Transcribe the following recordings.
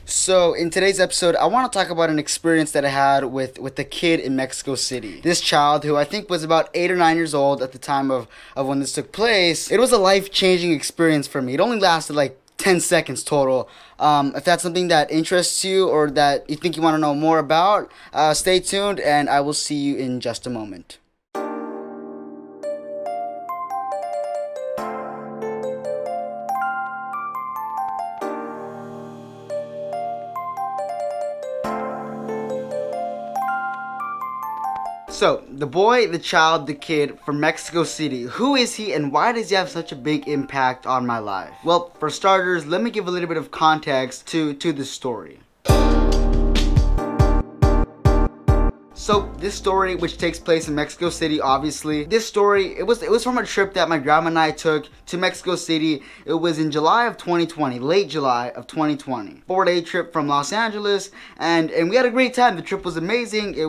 So in today's episode, I want to talk about an experience that I had with a kid in Mexico City. This child, who I think was about 8 or 9 years old at the time of when this took place, it was a life-changing experience for me. It only lasted like 10 seconds total. If that's something that interests you or that you think you want to know more about, stay tuned and I will see you in just a moment. So, the boy, the child, the kid from Mexico City. Who is he and why does he have such a big impact on my life? Well, for starters, let me give a little bit of context to this story. So this story, which takes place in Mexico City, obviously, this story, it was from a trip that my grandma and I took to Mexico City. It was in July of 2020, late July of 2020. 4-day trip from Los Angeles, and we had a great time. The trip was amazing.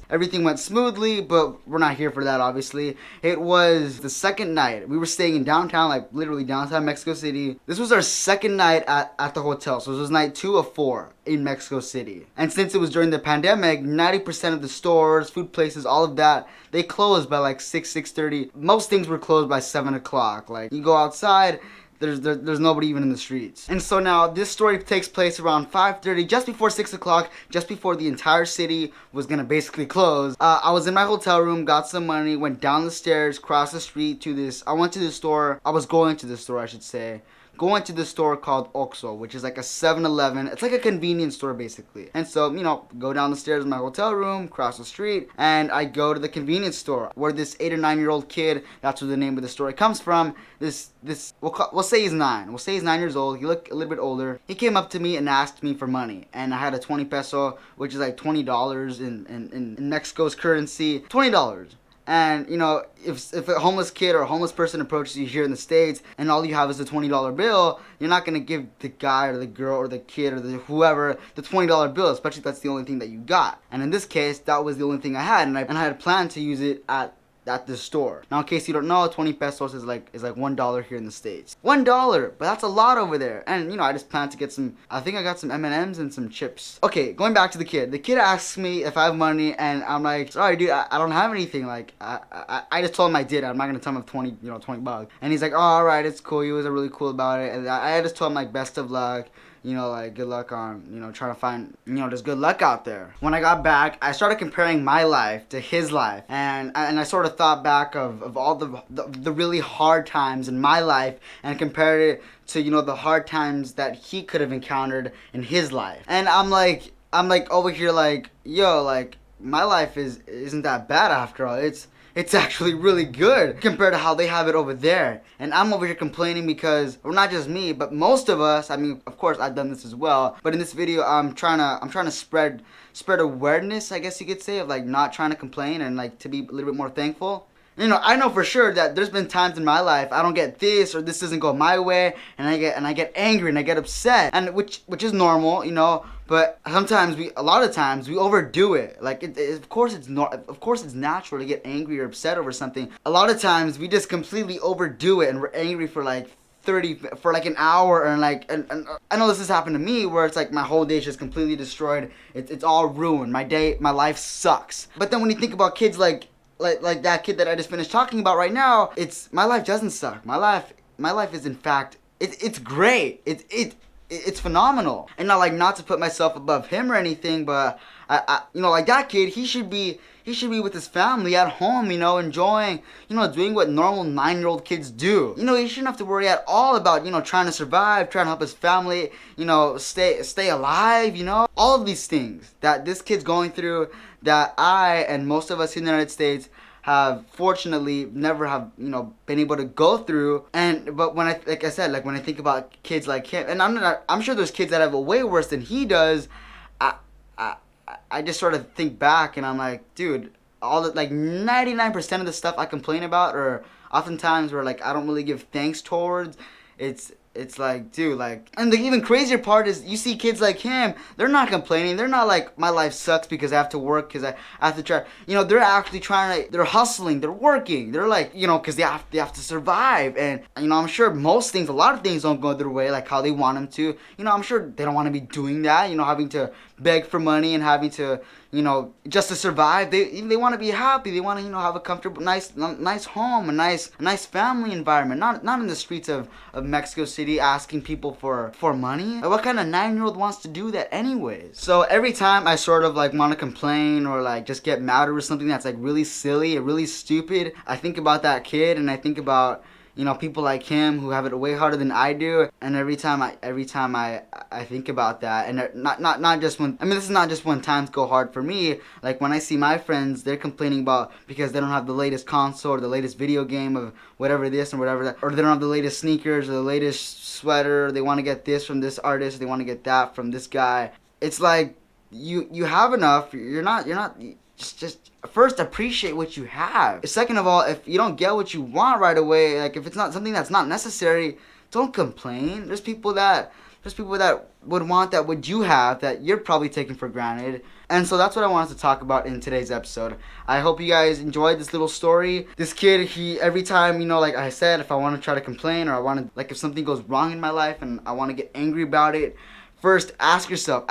Everything went smoothly, but we're not here for that, obviously. It was the second night. We were staying in downtown, like literally downtown Mexico City. This was our second night at the hotel, so this was night 2 of 4 in Mexico City. And since it was during the pandemic, 90% of the stores, food places, all of that, they closed by like 6:30. Most things were closed by 7 o'clock. Like, you go outside, there's nobody even in the streets. And so now this story takes place around 5:30, just before 6 o'clock, just before the entire city was gonna basically close. I was in my hotel room, got some money, went down the stairs, crossed the street to this. I went to the store. I was going to the store, I should say. Going to the store called Oxxo, which is like a 7-Eleven. It's like a convenience store, basically. And so, go down the stairs in my hotel room, cross the street, and I go to the convenience store where this 8 or 9-year-old kid, that's where the name of the story comes from, we'll say he's 9. We'll say he's 9 years old. He looked a little bit older. He came up to me and asked me for money. And I had a 20 peso, which is like $20 in Mexico's currency. $20. And if a homeless kid or a homeless person approaches you here in the States and all you have is a $20 bill, you're not gonna give the guy or the girl or the kid or whoever the $20 bill, especially if that's the only thing that you got. And in this case, that was the only thing I had, and I had planned to use it at this store. Now, in case you don't know, 20 pesos is like $1 here in the States. $1, but that's a lot over there. And I just planned to get I think I got some M&Ms and some chips. Okay, going back to the kid. The kid asks me if I have money, and I'm like, sorry, dude, I don't have anything. Like, I just told him I did. I'm not gonna tell him I have 20 bucks. And he's like, oh, all right, it's cool. He was really cool about it. And I just told him like, best of luck. Good luck on, trying to find, there's good luck out there. When I got back, I started comparing my life to his life. And I sort of thought back of all the really hard times in my life and compared it to, the hard times that he could have encountered in his life. And I'm like over here like, yo, like, my life isn't that bad after all. It's actually really good compared to how they have it over there. And I'm over here complaining because, or not just me, but most of us, I mean, of course I've done this as well, but in this video I'm trying to spread awareness, I guess you could say, of like not trying to complain and like to be a little bit more thankful. I know for sure that there's been times in my life I don't get this or this doesn't go my way, and I get angry and I get upset, and which is normal, but sometimes a lot of times we overdo it. Like of course it's natural to get angry or upset over something. A lot of times we just completely overdo it and we're angry for like an hour, and I know this has happened to me where it's like my whole day is just completely destroyed. It's all ruined. My life sucks. But then when you think about kids like that kid that I just finished talking about right now, my life doesn't suck. My life is in fact it's great. It's phenomenal. And not to put myself above him or anything, but I like that kid, he should be with his family at home, enjoying, doing what normal 9-year-old kids do. He shouldn't have to worry at all about, trying to survive, trying to help his family, stay alive, all of these things that this kid's going through, that I and most of us in the United States have fortunately never have been able to go through. But when I think about kids like him, and I'm sure there's kids that have it way worse than he does. I just sort of think back and I'm like, dude, all the 99% of the stuff I complain about, or oftentimes where I don't really give thanks towards, it's it's like, dude, like, and the even crazier part is you see kids like him, they're not complaining. They're not like, my life sucks because I have to work, because I have to try. You know, they're actually trying to, they're hustling, they're working. They're like, you know, because they have to survive. And, you know, I'm sure a lot of things don't go their way like how they want them to. You know, I'm sure they don't want to be doing that, you know, having to beg for money and having to, you know, just to survive. They want to be happy. They want to, you know, have a comfortable, nice home, a nice family environment. Not in the streets of Mexico City asking people for money. Like, what kind of 9-year-old wants to do that anyways? So every time I sort of like want to complain or like just get mad over something that's like really silly or really stupid, I think about that kid, and I think about, you know, people like him who have it way harder than I do. And every time I think about that, and not just when, I mean, this is not just when times go hard for me. Like when I see my friends, they're complaining about because they don't have the latest console or the latest video game of whatever this and whatever that, or they don't have the latest sneakers or the latest sweater. Or they want to get this from this artist, they want to get that from this guy. It's like you have enough. You're not just first appreciate what you have. Second of all, if you don't get what you want right away, like if it's not something that's not necessary, don't complain. There's people that would want that what you have that you're probably taking for granted. And so that's what I wanted to talk about in today's episode. I hope you guys enjoyed this little story. This kid, he, every time, you know, like I said, if I want to try to complain or I want to, like if something goes wrong in my life and I want to get angry about it, first, ask yourself,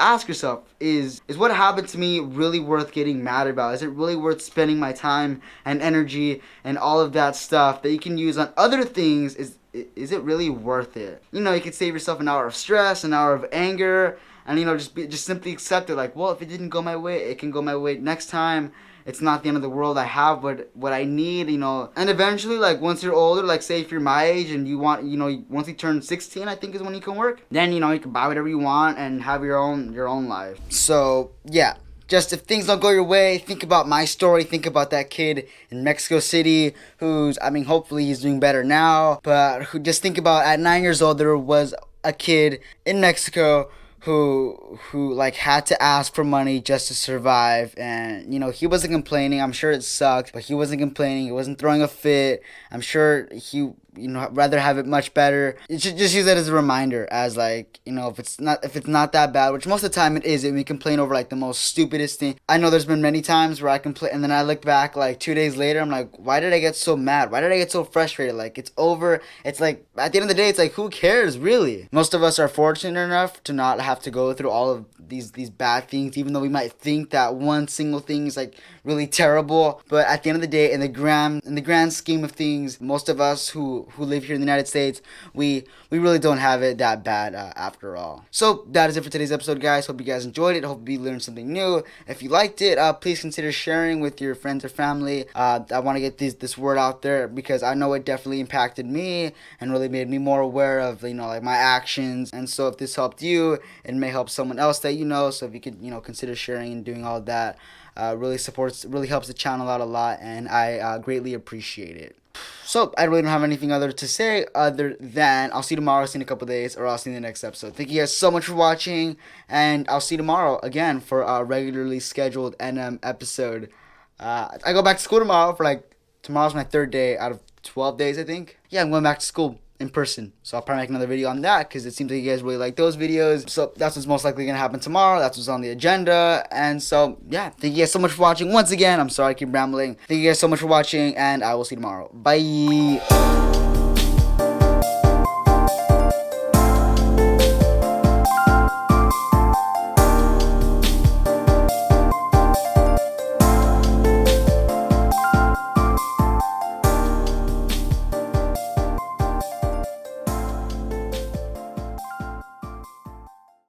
is what happened to me really worth getting mad about? Is it really worth spending my time and energy and all of that stuff that you can use on other things? Is it really worth it? You know, you could save yourself an hour of stress, an hour of anger, and, you know, just simply accept it. Like, well, if it didn't go my way, it can go my way next time. It's not the end of the world. I have what I need, you know. And eventually, like, once you're older, like, say if you're my age and you want, you know, once you turn 16, I think is when you can work. Then, you know, you can buy whatever you want and have your own life. So, yeah. Just if things don't go your way, think about my story. Think about that kid in Mexico City who's, I mean, hopefully he's doing better now. But who, just think about at 9 years old, there was a kid in Mexico who like had to ask for money just to survive. And, you know, he wasn't complaining. I'm sure it sucked, but he wasn't complaining. He wasn't throwing a fit. I'm sure he, you know, rather have it much better. You should just use that as a reminder, as like, you know, if it's not that bad, which most of the time it is, and we complain over like the most stupidest thing. I know there's been many times where I complain, and then I look back like 2 days later, I'm like, why did I get so mad? Why did I get so frustrated? Like, it's over. It's like, at the end of the day, it's like, who cares, really? Most of us are fortunate enough to not have to go through all of these bad things, even though we might think that one single thing is like really terrible. But at the end of the day, in the grand scheme of things, most of us who live here in the United States, we really don't have it that bad after all. So that is it for today's episode, guys. Hope you guys enjoyed it. Hope you learned something new. If you liked it, please consider sharing with your friends or family. I want to get this word out there because I know it definitely impacted me and really made me more aware of, you know, like my actions. And so if this helped you, it may help someone else that you know. So if you could, you know, consider sharing and doing all of that, really helps the channel out a lot, and I greatly appreciate it. So I really don't have anything other to say other than I'll see you tomorrow, I'll see you in a couple days, or I'll see you in the next episode. Thank you guys so much for watching, and I'll see you tomorrow again for a regularly scheduled NM episode. I go back to school tomorrow tomorrow's my 3rd day out of 12 days, I think. Yeah, I'm going back to school in person, so I'll probably make another video on that because it seems like you guys really like those videos. So that's what's most likely gonna happen tomorrow. That's what's on the agenda. And so yeah, thank you guys so much for watching once again. I'm sorry I keep rambling. Thank you guys so much for watching, and I will see you tomorrow. Bye.